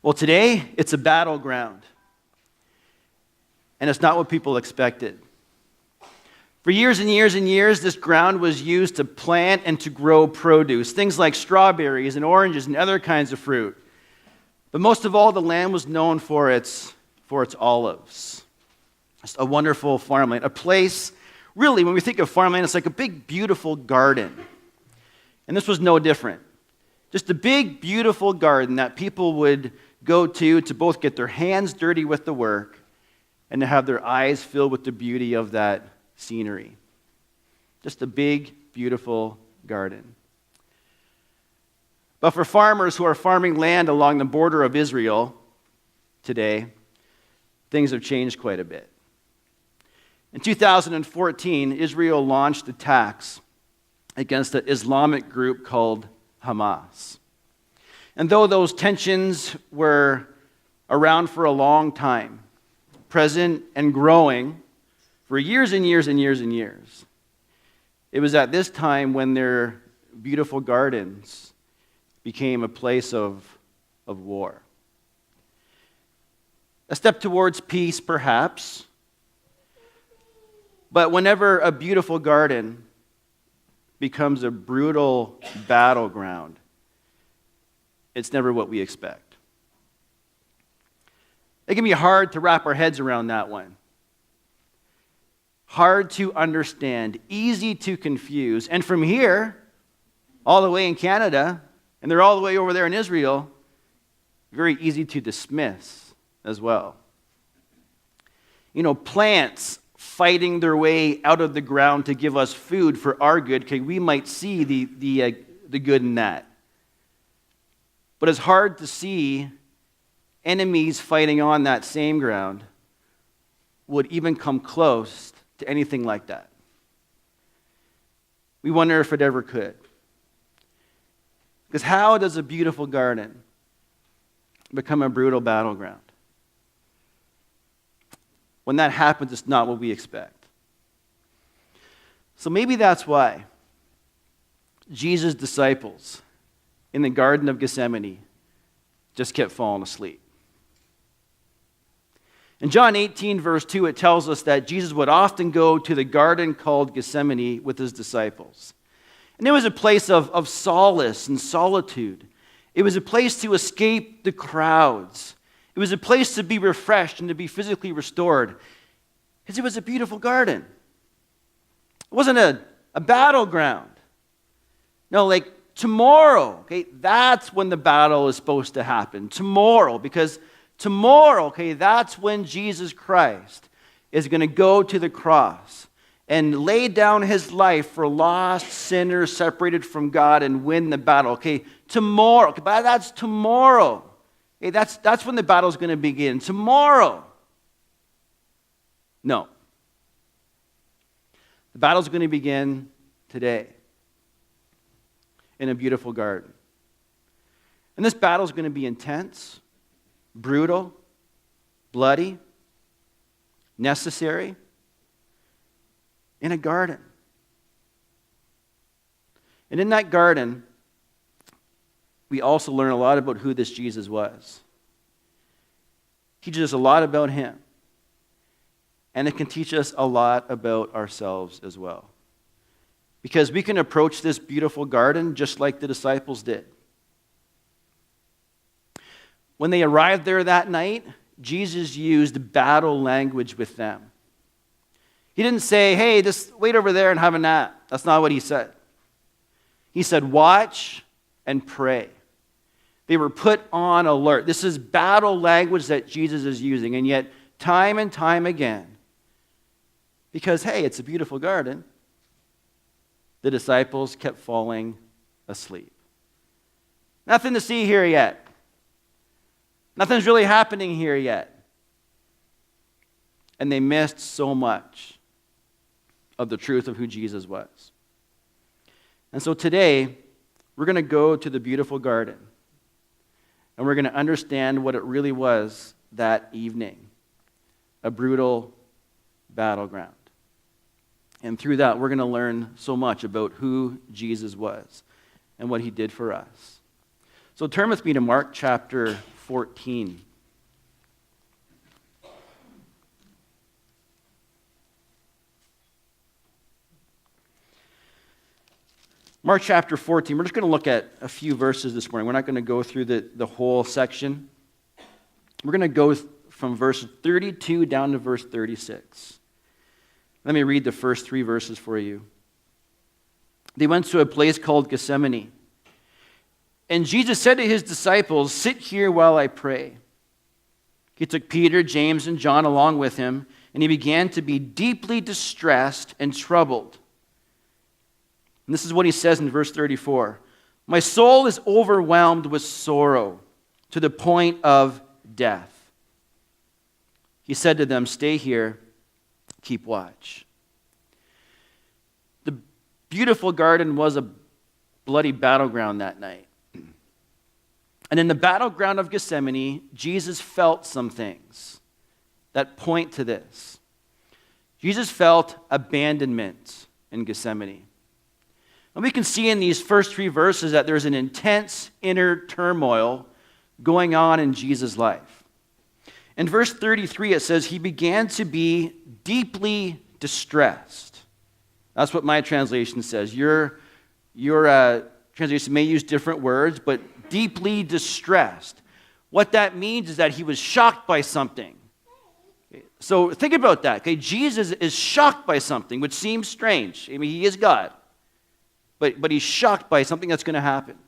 Well, today, it's a battleground. And it's not what people expected. For years and years and years, this ground was used to plant and to grow produce, things like strawberries and oranges and other kinds of fruit. But most of all, the land was known for its olives. It's a wonderful farmland, a place, really, when we think of farmland, it's like a big, beautiful garden. And this was no different. Just a big, beautiful garden that people would go to both get their hands dirty with the work and to have their eyes filled with the beauty of that scenery. Just a big, beautiful garden. But for farmers who are farming land along the border of Israel today, things have changed quite a bit. In 2014, Israel launched attacks against an Islamic group called Hamas. And though those tensions were around for a long time, present and growing for years and years and years and years, it was at this time when their beautiful gardens became a place of war. A step towards peace, perhaps, but whenever a beautiful garden becomes a brutal battleground, it's never what we expect. It can be hard to wrap our heads around that one. Hard to understand, easy to confuse. And from here, all the way in Canada, and they're all the way over there in Israel, very easy to dismiss as well. You know, plants fighting their way out of the ground to give us food for our good, okay, we might see the good in that. But it's hard to see enemies fighting on that same ground would even come close to anything like that. We wonder if it ever could. Because how does a beautiful garden become a brutal battleground? When that happens, it's not what we expect. So maybe that's why Jesus' disciples in the Garden of Gethsemane just kept falling asleep. In John 18, verse 2, it tells us that Jesus would often go to the garden called Gethsemane with his disciples. And it was a place of solace and solitude. It was a place to escape the crowds. It was a place to be refreshed and to be physically restored. Because it was a beautiful garden. It wasn't a battleground. No, like tomorrow, okay, that's when the battle is supposed to happen. Tomorrow, because tomorrow, okay, that's when Jesus Christ is going to go to the cross and lay down his life for lost sinners separated from God and win the battle. Okay, tomorrow, okay, but that's tomorrow. Okay, that's when the battle is going to begin. Tomorrow. No. The battle is going to begin today in a beautiful garden. And this battle is going to be intense, brutal, bloody, necessary, in a garden. And in that garden, we also learn a lot about who this Jesus was. He teaches us a lot about him. And it can teach us a lot about ourselves as well. Because we can approach this beautiful garden just like the disciples did. When they arrived there that night, Jesus used battle language with them. He didn't say, hey, just wait over there and have a nap. That's not what he said. He said, watch and pray. They were put on alert. This is battle language that Jesus is using. And yet, time and time again, because, hey, it's a beautiful garden, the disciples kept falling asleep. Nothing to see here yet. Nothing's really happening here yet. And they missed so much of the truth of who Jesus was. And so today, we're going to go to the beautiful garden. And we're going to understand what it really was that evening. A brutal battleground. And through that, we're going to learn so much about who Jesus was and what he did for us. So turn with me to Mark chapter 14. Mark chapter 14, we're just going to look at a few verses this morning. We're not going to go through the whole section. We're going to go from verse 32 down to verse 36. Let me read the first 3 verses for you. They went to a place called Gethsemane. And Jesus said to his disciples, "Sit here while I pray." He took Peter, James, and John along with him, and he began to be deeply distressed and troubled. And this is what he says in verse 34. "My soul is overwhelmed with sorrow to the point of death." He said to them, "Stay here, keep watch." The beautiful garden was a bloody battleground that night. And in the battleground of Gethsemane, Jesus felt some things that point to this. Jesus felt abandonment in Gethsemane. And we can see in these first 3 verses that there's an intense inner turmoil going on in Jesus' life. In verse 33, it says, he began to be deeply distressed. That's what my translation says. Your translation may use different words, but deeply distressed. What that means is that he was shocked by something. So think about that. Okay, Jesus is shocked by something, which seems strange. I mean, he is God. But he's shocked by something that's going to happen.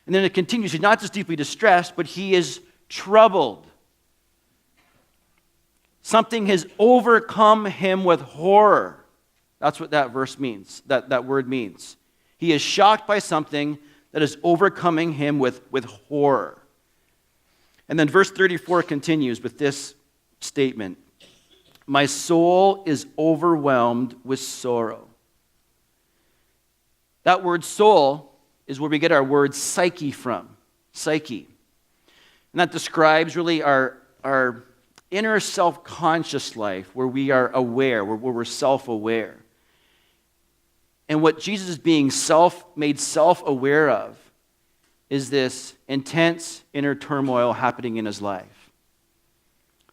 And then it continues. He's not just deeply distressed, but he is troubled. Something has overcome him with horror. That's what that verse means, that word means. He is shocked by something that is overcoming him with horror. And then verse 34 continues with this statement. "My soul is overwhelmed with sorrow." That word soul is where we get our word psyche from. Psyche. And that describes really our inner self-conscious life where we are aware, where we're self-aware. And what Jesus is being made self-aware of is this intense inner turmoil happening in his life.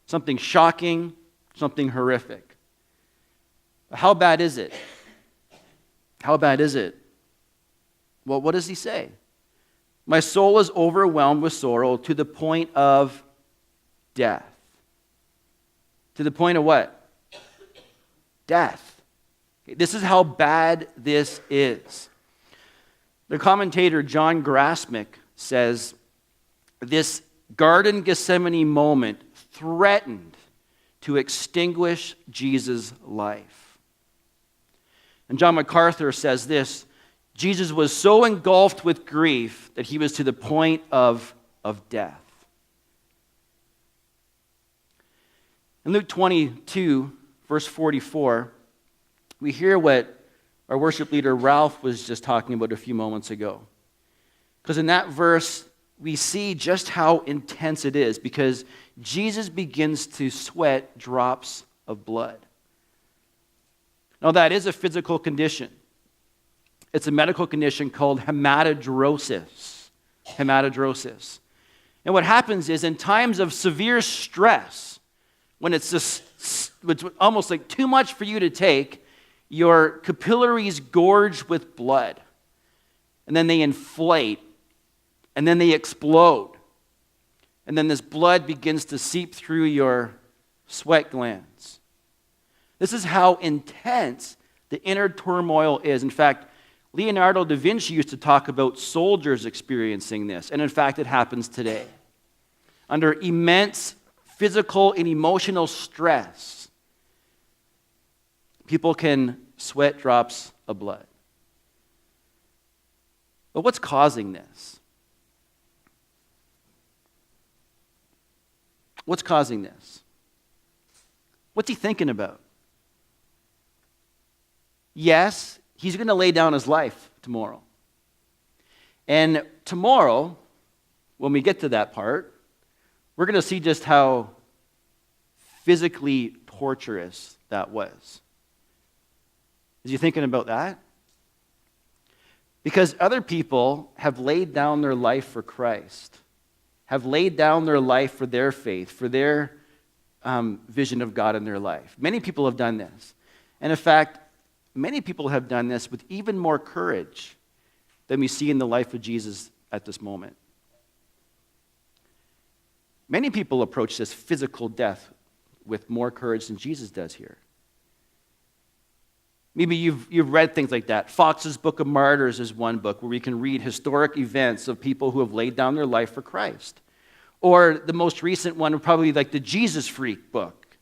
Something shocking, something horrific. How bad is it? How bad is it? Well, what does he say? "My soul is overwhelmed with sorrow to the point of death." To the point of what? Death. Okay, this is how bad this is. The commentator John Grasmick says, this Garden Gethsemane moment threatened to extinguish Jesus' life. And John MacArthur says this, Jesus was so engulfed with grief that he was to the point of death. In Luke 22, verse 44, we hear what our worship leader Ralph was just talking about a few moments ago. Because in that verse, we see just how intense it is, because Jesus begins to sweat drops of blood. Now, that is a physical condition. It's a medical condition called hematidrosis. Hematidrosis. And what happens is in times of severe stress, when it's almost like too much for you to take, your capillaries gorge with blood. And then they inflate. And then they explode. And then this blood begins to seep through your sweat glands. This is how intense the inner turmoil is. In fact, Leonardo da Vinci used to talk about soldiers experiencing this, and in fact, it happens today. Under immense physical and emotional stress, people can sweat drops of blood. But what's causing this? What's causing this? What's he thinking about? Yes, he's going to lay down his life tomorrow. And tomorrow, when we get to that part, we're going to see just how physically torturous that was. Is you thinking about that? Because other people have laid down their life for Christ, have laid down their life for their faith, for their vision of God in their life. Many people have done this. And in fact, many people have done this with even more courage than we see in the life of Jesus at this moment. Many people approach this physical death with more courage than Jesus does here. Maybe you've read things like that. Fox's Book of Martyrs is one book where we can read historic events of people who have laid down their life for Christ. Or the most recent one would probably be like the Jesus Freak book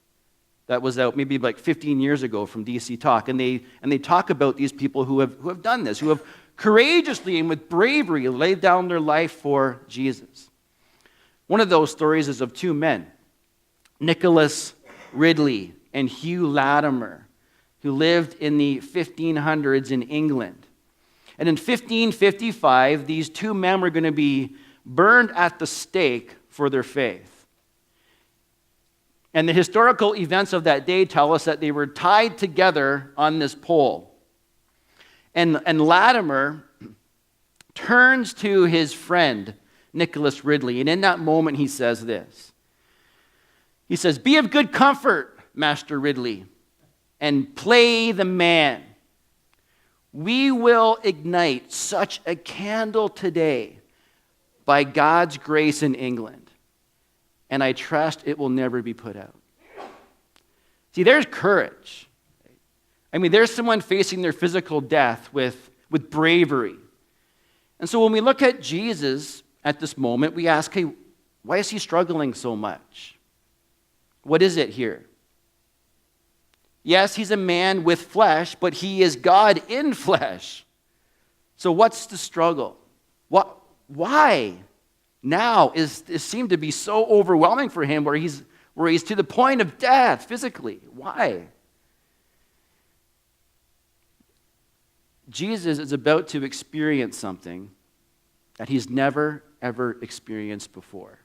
that was out maybe like 15 years ago from DC Talk. And they talk about these people who have done this, who have courageously and with bravery laid down their life for Jesus. One of those stories is of two men, Nicholas Ridley and Hugh Latimer, who lived in the 1500s in England. And in 1555, these two men were going to be burned at the stake for their faith. And the historical events of that day tell us that they were tied together on this pole. And Latimer turns to his friend, Nicholas Ridley, and in that moment he says this. He says, "Be of good comfort, Master Ridley, and play the man. We will ignite such a candle today by God's grace in England, and I trust it will never be put out." See, there's courage. I mean, there's someone facing their physical death with bravery. And so when we look at Jesus at this moment, we ask, hey, why is he struggling so much? What is it here? Yes, he's a man with flesh, but he is God in flesh. So what's the struggle? Why now is it seemed to be so overwhelming for him where he's to the point of death physically? Why? Jesus is about to experience something that he's never, ever experienced before.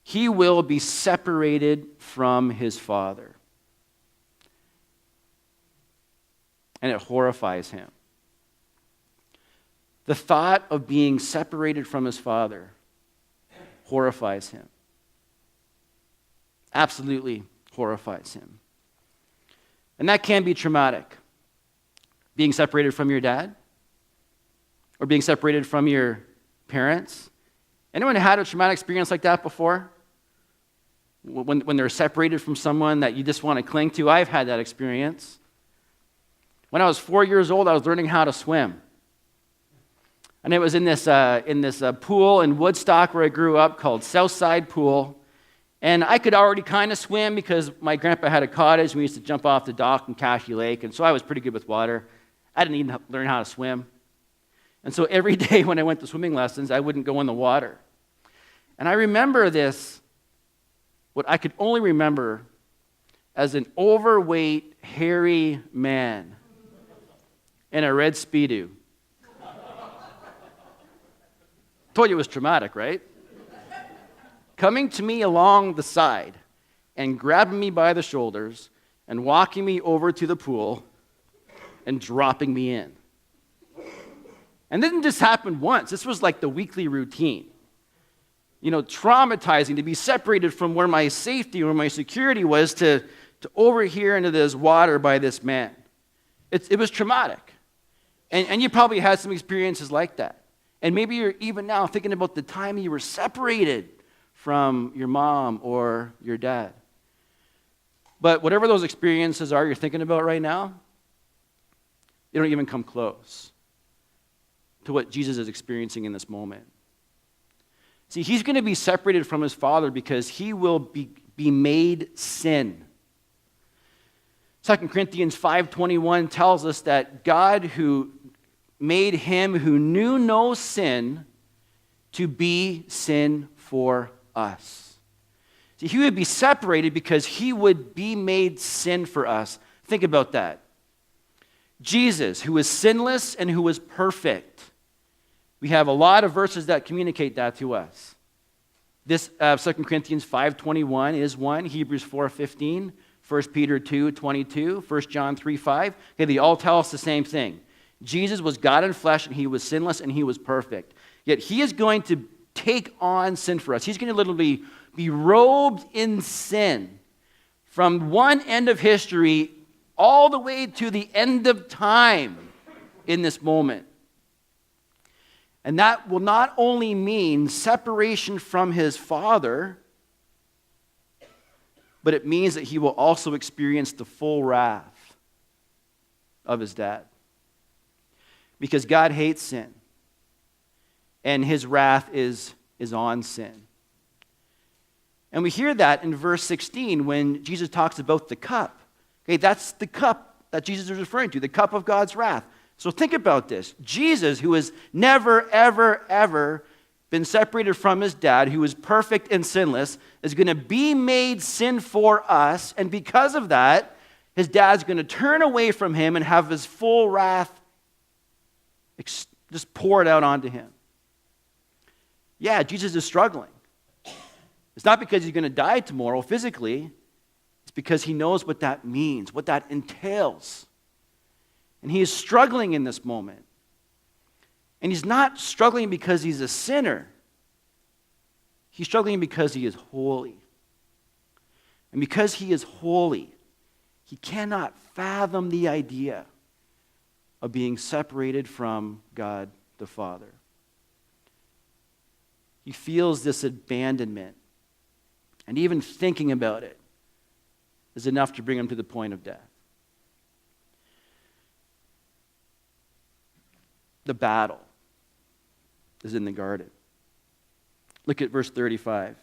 He will be separated from his Father. And it horrifies him. The thought of being separated from his Father horrifies him. Absolutely horrifies him. And that can be traumatic. Being separated from your dad, or being separated from your parents. Anyone had a traumatic experience like that before? When they're separated from someone that you just want to cling to? I've had that experience. When I was 4 years old, I was learning how to swim. And it was in this pool in Woodstock where I grew up called Southside Pool. And I could already kind of swim because my grandpa had a cottage and we used to jump off the dock in Cashy Lake. And so I was pretty good with water. I didn't even learn how to swim. And so every day when I went to swimming lessons, I wouldn't go in the water. And I remember this, what I could only remember as an overweight, hairy man in a red Speedo. Told you it was traumatic, right? Coming to me along the side and grabbing me by the shoulders and walking me over to the pool and dropping me in. And it didn't just happen once. This was like the weekly routine. You know, traumatizing to be separated from where my safety, where my security was to over here into this water by this man. It was traumatic. And you probably had some experiences like that. And maybe you're even now thinking about the time you were separated from your mom or your dad. But whatever those experiences are you're thinking about right now, they don't even come close to what Jesus is experiencing in this moment. See, he's going to be separated from his Father because he will be made sin. 2 Corinthians 5:21 tells us that God who made him who knew no sin to be sin for us. See, he would be separated because he would be made sin for us. Think about that. Jesus, who was sinless and who was perfect. We have a lot of verses that communicate that to us. This 2 Corinthians 5:21 is one, Hebrews 4:15, 1 Peter 2:22, 1 John 3:5. Okay, they all tell us the same thing. Jesus was God in flesh and he was sinless and he was perfect. Yet he is going to take on sin for us. He's going to literally be robed in sin from one end of history all the way to the end of time in this moment. And that will not only mean separation from his Father, but it means that he will also experience the full wrath of his dad. Because God hates sin, and his wrath is on sin. And we hear that in verse 16 when Jesus talks about the cup. Okay, that's the cup that Jesus is referring to, the cup of God's wrath. So think about this. Jesus, who has never, ever, ever been separated from his dad, who is perfect and sinless, is going to be made sin for us. And because of that, his dad's going to turn away from him and have his full wrath just poured out onto him. Yeah, Jesus is struggling. It's not because he's going to die tomorrow physically. It's because he knows what that means, what that entails. And he is struggling in this moment. And he's not struggling because he's a sinner. He's struggling because he is holy. And because he is holy, he cannot fathom the idea of being separated from God the Father. He feels this abandonment. And even thinking about it is enough to bring him to the point of death. The battle is in the garden. Look at verse 35.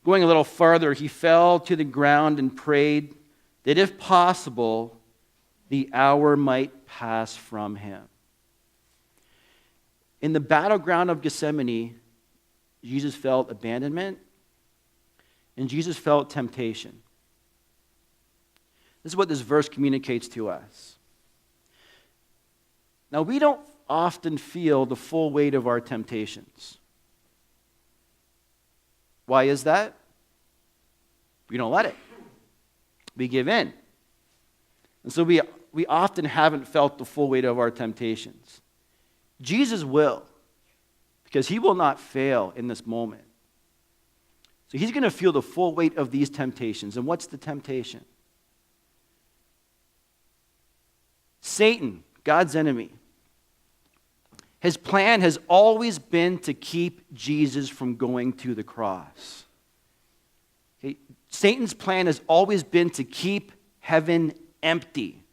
Going a little farther, he fell to the ground and prayed that if possible, the hour might pass from him. In the battleground of Gethsemane, Jesus felt abandonment and Jesus felt temptation. This is what this verse communicates to us. Now, we don't often feel the full weight of our temptations. Why is that? We don't let it. We give in. And so we often haven't felt the full weight of our temptations. Jesus will, because he will not fail in this moment. So he's going to feel the full weight of these temptations. And what's the temptation? Satan, God's enemy. His plan has always been to keep Jesus from going to the cross. Okay? Satan's plan has always been to keep heaven empty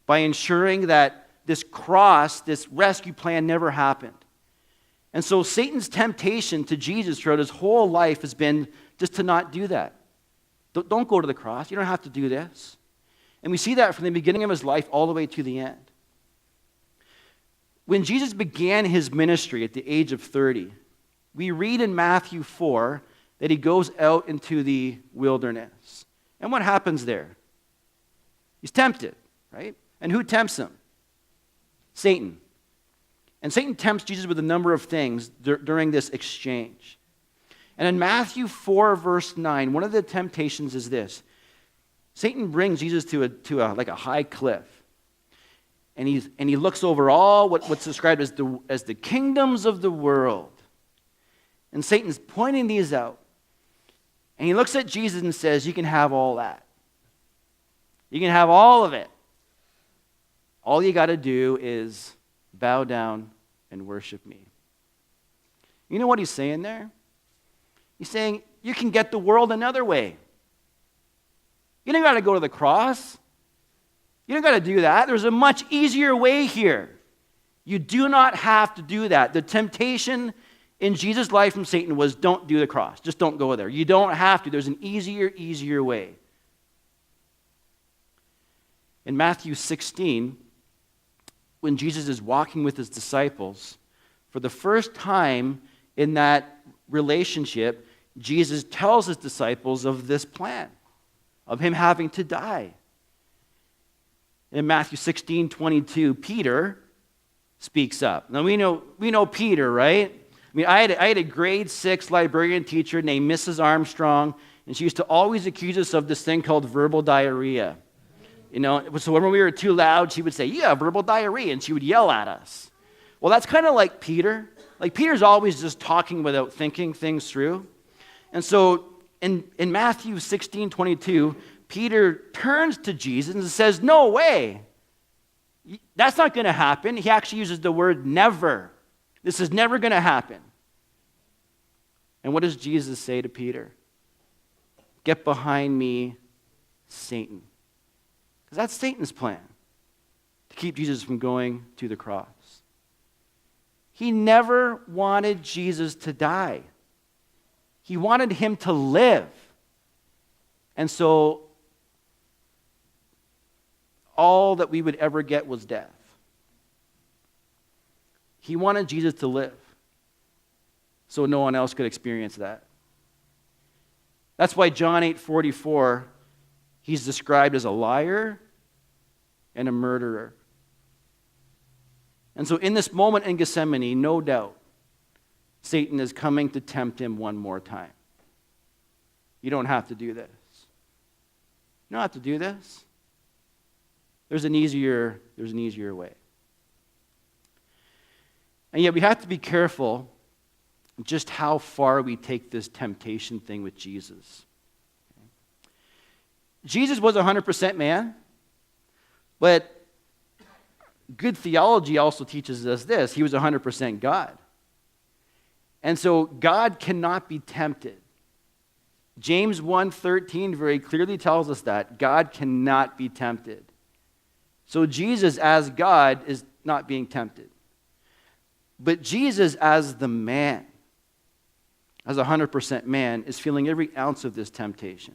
by ensuring that this cross, this rescue plan never happened. And so Satan's temptation to Jesus throughout his whole life has been just to not do that. Don't go to the cross. You don't have to do this. And we see that from the beginning of his life all the way to the end. When Jesus began his ministry at the age of 30, we read in Matthew 4 that he goes out into the wilderness. And what happens there? He's tempted, right? And who tempts him? Satan. And Satan tempts Jesus with a number of things during this exchange. And in Matthew 4, verse 9, one of the temptations is this. Satan brings Jesus to a high cliff. And he looks over all what's described as the kingdoms of the world. And Satan's pointing these out. And he looks at Jesus and says, you can have all that. You can have all of it. All you got to do is bow down and worship me. You know what he's saying there? He's saying, you can get the world another way. You don't got to go to the cross. You don't got to do that. There's a much easier way here. You do not have to do that. The temptation in Jesus' life from Satan was don't do the cross. Just don't go there. You don't have to. There's an easier way. In Matthew 16, when Jesus is walking with his disciples, for the first time in that relationship, Jesus tells his disciples of this plan, of him having to die. In Matthew 16:22, Peter speaks up. Now we know Peter, right? I mean, I had a grade 6 librarian teacher named Mrs. Armstrong, and she used to always accuse us of this thing called verbal diarrhea. You know, so when we were too loud, she would say, "You have verbal diarrhea," and she would yell at us. Well, that's kind of like Peter. Like Peter's always just talking without thinking things through. And so in Matthew 16:22, Peter turns to Jesus and says, no way. That's not going to happen. He actually uses the word never. This is never going to happen. And what does Jesus say to Peter? Get behind me, Satan. Because that's Satan's plan, to keep Jesus from going to the cross. He never wanted Jesus to die. He wanted him to live. And so all that we would ever get was death. He wanted Jesus to live so no one else could experience that. That's why John 8:44, he's described as a liar and a murderer. And so in this moment in Gethsemane, no doubt, Satan is coming to tempt him one more time. You don't have to do this. You don't have to do this. There's an easier way. And yet we have to be careful just how far we take this temptation thing with Jesus. Jesus was 100% man, but good theology also teaches us this. He was 100% God. And so God cannot be tempted. James 1:13 very clearly tells us that God cannot be tempted. So Jesus as God is not being tempted. But Jesus as the man, as 100% man, is feeling every ounce of this temptation.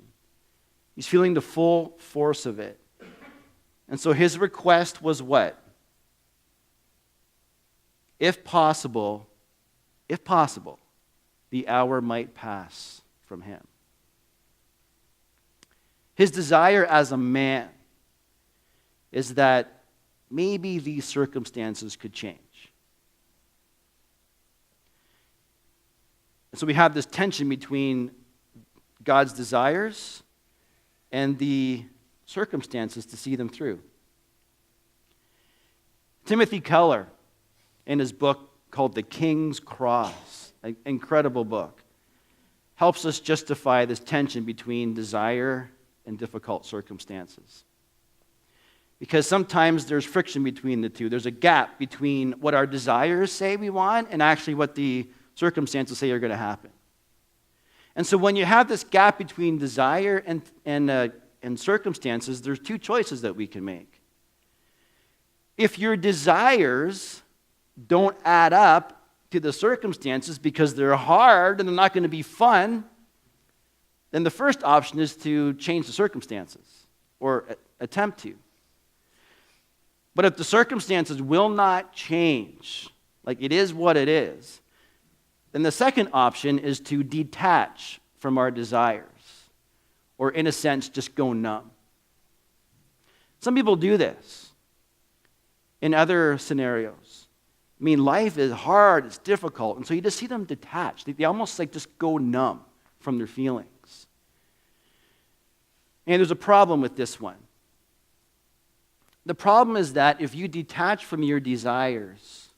He's feeling the full force of it. And so his request was what? If possible, the hour might pass from him. His desire as a man is that maybe these circumstances could change. And so we have this tension between God's desires and the circumstances to see them through. Timothy Keller, in his book called The King's Cross, an incredible book, helps us justify this tension between desire and difficult circumstances. Because sometimes there's friction between the two. There's a gap between what our desires say we want and actually what the circumstances say are going to happen. And so when you have this gap between desire and circumstances, there's two choices that we can make. If your desires don't add up to the circumstances because they're hard and they're not going to be fun, then the first option is to change the circumstances or attempt to. But if the circumstances will not change, like it is what it is, then the second option is to detach from our desires, or in a sense, just go numb. Some people do this in other scenarios. I mean, life is hard, it's difficult, and so you just see them detached. They almost like just go numb from their feelings. And there's a problem with this one. The problem is that if you detach from your desires,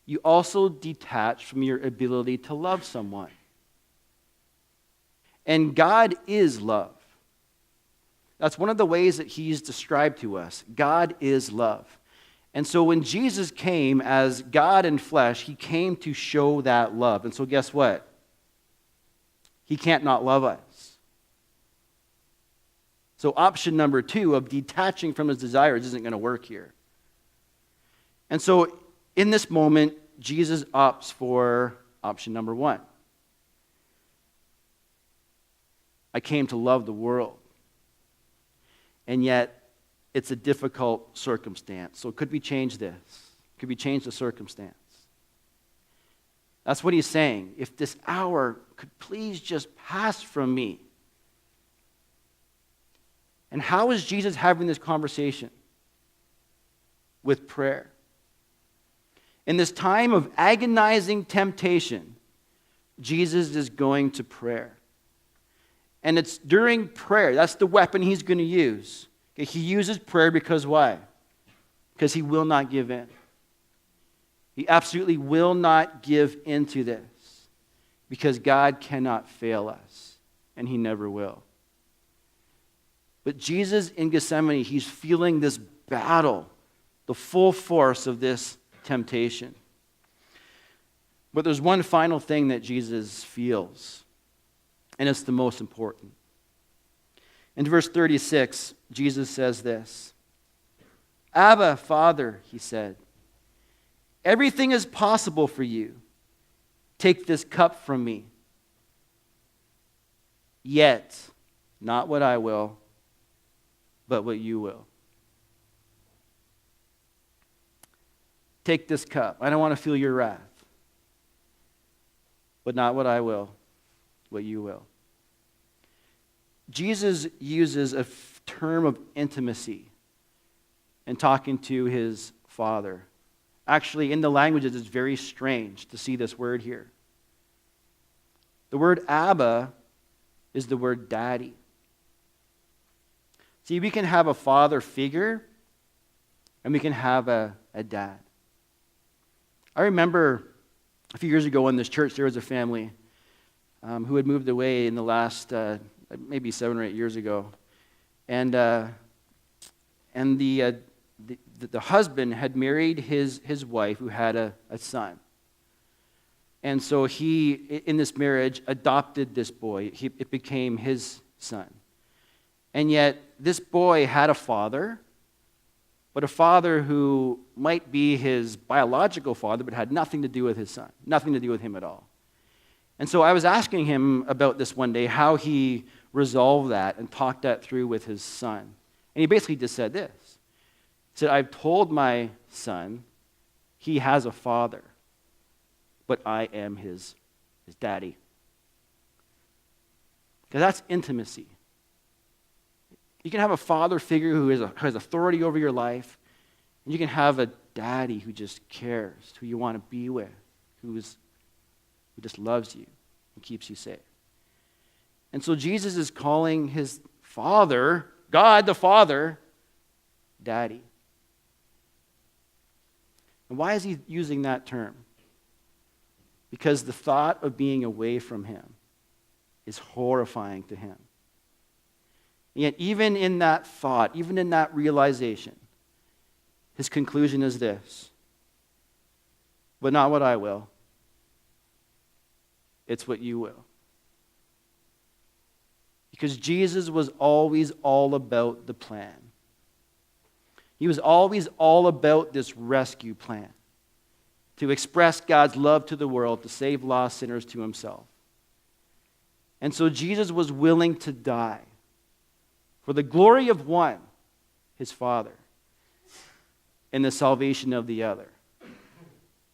you also detach from your ability to love someone. And God is love. That's one of the ways that he's described to us. God is love. And so when Jesus came as God in flesh, he came to show that love. And so guess what? He can't not love us. So option number 2 of detaching from his desires isn't going to work here. And so in this moment, Jesus opts for option number 1. I came to love the world. And yet, it's a difficult circumstance. So could we change this? Could we change the circumstance? That's what he's saying. If this hour could please just pass from me. And how is Jesus having this conversation? With prayer. In this time of agonizing temptation, Jesus is going to prayer. And it's during prayer, that's the weapon he's going to use. Okay, he uses prayer because why? Because he will not give in. He absolutely will not give into this because God cannot fail us, and he never will. But Jesus in Gethsemane, he's feeling this battle, the full force of this temptation. But there's one final thing that Jesus feels, and it's the most important. In verse 36, Jesus says this, "Abba, Father," he said, "everything is possible for you. Take this cup from me. Yet, not what I will, but what you will." Take this cup. I don't want to feel your wrath. But not what I will, what you will. Jesus uses a term of intimacy in talking to his Father. Actually, in the languages, it's very strange to see this word here. The word Abba is the word daddy. See, we can have a father figure, and we can have a dad. I remember a few years ago in this church, there was a family who had moved away in the last maybe 7 or 8 years ago. And the husband had married his wife who had a son. And so he, in this marriage, adopted this boy. It became his son. And yet, this boy had a father, but a father who might be his biological father, but had nothing to do with his son, nothing to do with him at all. And so I was asking him about this one day, how he resolved that and talked that through with his son. And he basically just said this. He said, "I've told my son he has a father, but I am his daddy." Because that's intimacy. You can have a father figure who has authority over your life, and you can have a daddy who just cares, who you want to be with, who just loves you and keeps you safe. And so Jesus is calling his Father, God the Father, Daddy. And why is he using that term? Because the thought of being away from him is horrifying to him. And yet, even in that thought, even in that realization, his conclusion is this: "But not what I will, it's what you will." Because Jesus was always all about the plan. He was always all about this rescue plan, to express God's love to the world, to save lost sinners to himself. And so Jesus was willing to die for the glory of one, his Father, and the salvation of the other,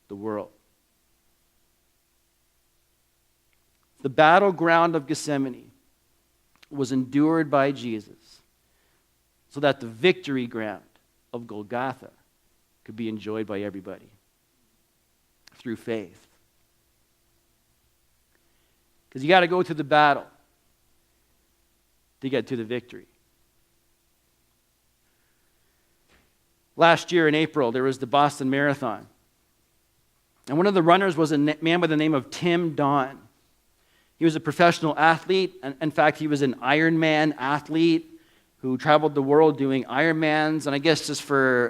the world. The battleground of Gethsemane was endured by Jesus so that the victory ground of Golgotha could be enjoyed by everybody through faith. Because you got to go to the battle to get to the victory. Last year in April, there was the Boston Marathon. And one of the runners was a man by the name of Tim Don. He was a professional athlete. And in fact, he was an Ironman athlete who traveled the world doing Ironmans. And I guess just for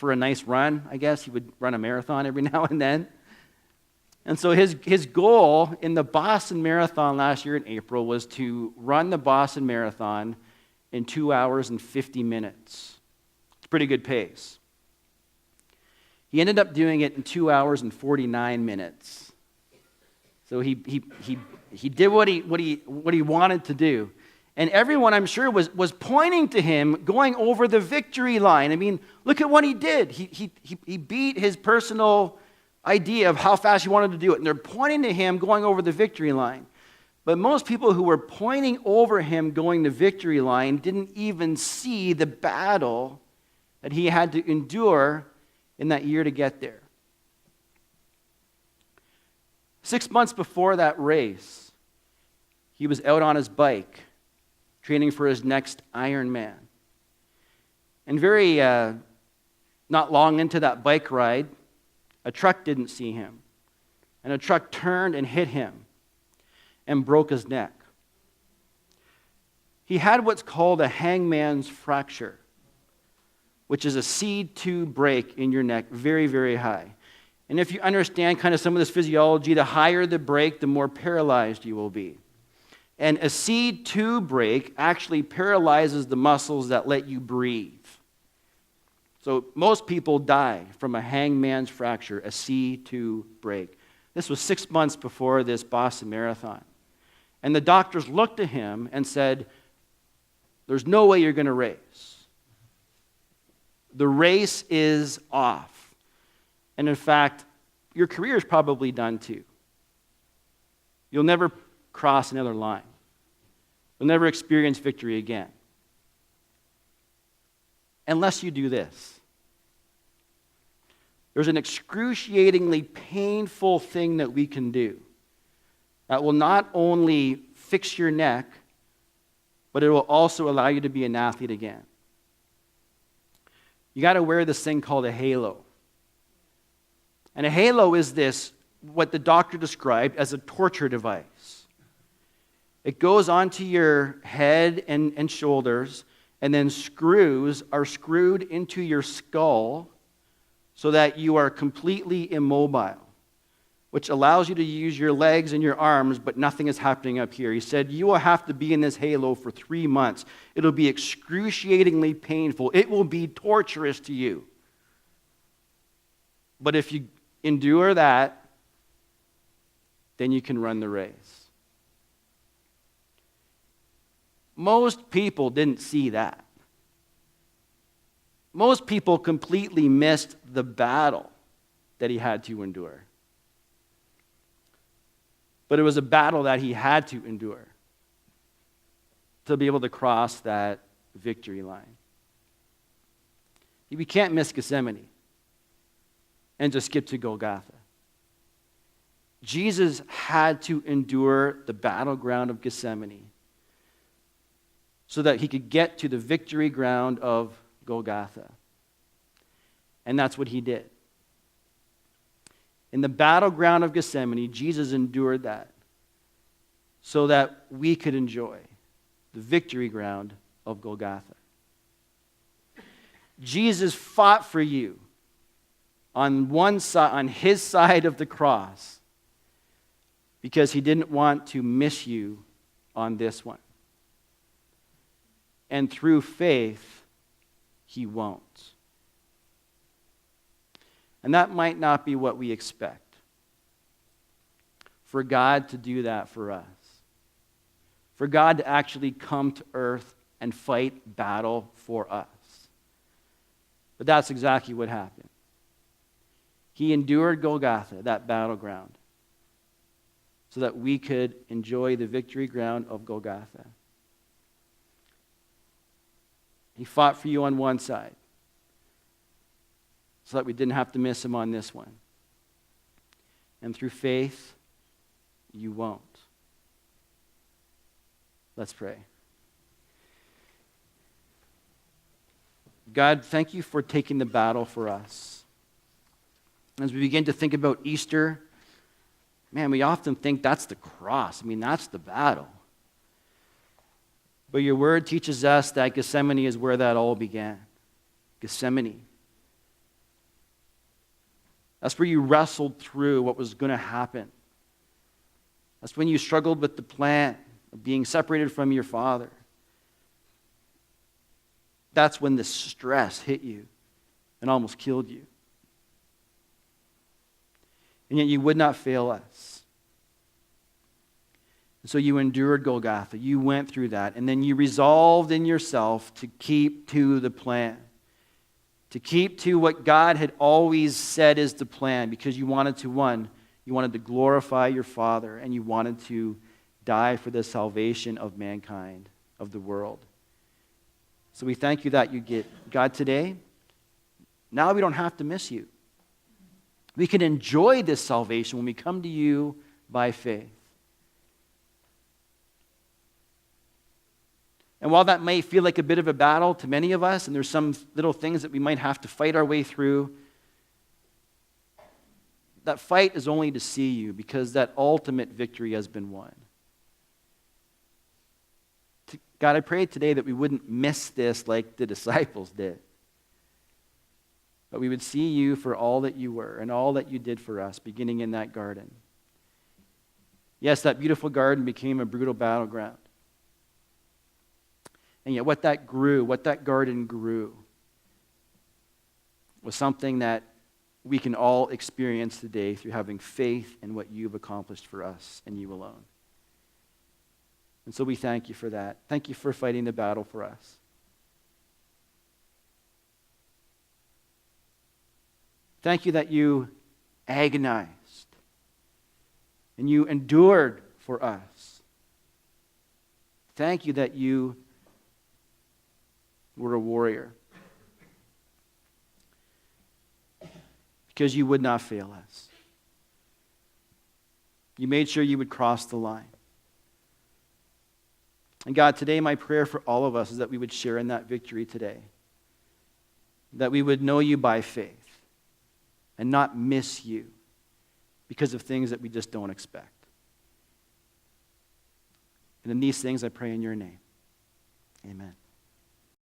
a nice run, I guess, he would run a marathon every now and then. And so his goal in the Boston Marathon last year in April was to run the Boston Marathon in 2 hours and 50 minutes. It's a pretty good pace. He ended up doing it in 2 hours and 49 minutes. So he did what he wanted to do. And everyone, I'm sure, was pointing to him going over the victory line. I mean, look at what he did. He beat his personal idea of how fast he wanted to do it. And they're pointing to him going over the victory line. But most people who were pointing over him going the victory line didn't even see the battle that he had to endure in that year to get there. 6 months before that race, he was out on his bike, training for his next Ironman. And very not long into that bike ride, a truck didn't see him, and a truck turned and hit him and broke his neck. He had what's called a hangman's fracture, which is a C2 break in your neck, very, very high. And if you understand kind of some of this physiology, the higher the break, the more paralyzed you will be. And a C2 break actually paralyzes the muscles that let you breathe. So most people die from a hangman's fracture, a C2 break. This was 6 months before this Boston Marathon. And the doctors looked at him and said, there's no way you're going to race. The race is off. And in fact, your career is probably done too. You'll never cross another line. You'll never experience victory again. Unless you do this. There's an excruciatingly painful thing that we can do that will not only fix your neck, but it will also allow you to be an athlete again. You got to wear this thing called a halo. And a halo is this, what the doctor described as a torture device. It goes onto your head and shoulders, and then screws are screwed into your skull so that you are completely immobile, which allows you to use your legs and your arms, but nothing is happening up here. He said, you will have to be in this halo for 3 months. It'll be excruciatingly painful. It will be torturous to you. But if you endure that, then you can run the race. Most people didn't see that. Most people completely missed the battle that he had to endure. But it was a battle that he had to endure to be able to cross that victory line. We can't miss Gethsemane and just skip to Golgotha. Jesus had to endure the battleground of Gethsemane so that he could get to the victory ground of Golgotha. And that's what he did. In the battleground of Gethsemane, Jesus endured that so that we could enjoy the victory ground of Golgotha. Jesus fought for you on one side, on his side of the cross, because he didn't want to miss you on this one. And through faith, he won't. And that might not be what we expect, for God to do that for us. For God to actually come to earth and fight battle for us. But that's exactly what happened. He endured Golgotha, that battleground, so that we could enjoy the victory ground of Golgotha. He fought for you on one side, so that we didn't have to miss him on this one. And through faith, you won't. Let's pray. God, thank you for taking the battle for us. As we begin to think about Easter, man, we often think that's the cross. I mean, that's the battle. But your word teaches us that Gethsemane is where that all began. Gethsemane. That's where you wrestled through what was going to happen. That's when you struggled with the plan of being separated from your Father. That's when the stress hit you and almost killed you. And yet you would not fail us. And so you endured Golgotha. You went through that. And then you resolved in yourself to keep to the plan. To keep to what God had always said is the plan. Because you wanted to, one, you wanted to glorify your Father. And you wanted to die for the salvation of mankind, of the world. So we thank you that you get God today. Now we don't have to miss you. We can enjoy this salvation when we come to you by faith. And while that may feel like a bit of a battle to many of us, and there's some little things that we might have to fight our way through, that fight is only to see you because that ultimate victory has been won. God, I pray today that we wouldn't miss this like the disciples did. But we would see you for all that you were and all that you did for us, beginning in that garden. Yes, that beautiful garden became a brutal battleground. And yet what that garden grew, was something that we can all experience today through having faith in what you've accomplished for us and you alone. And so we thank you for that. Thank you for fighting the battle for us. Thank you that you agonized and you endured for us. Thank you that you were a warrior because you would not fail us. You made sure you would cross the line. And God, today my prayer for all of us is that we would share in that victory today. That we would know you by faith and not miss you because of things that we just don't expect. And in these things I pray in your name. Amen.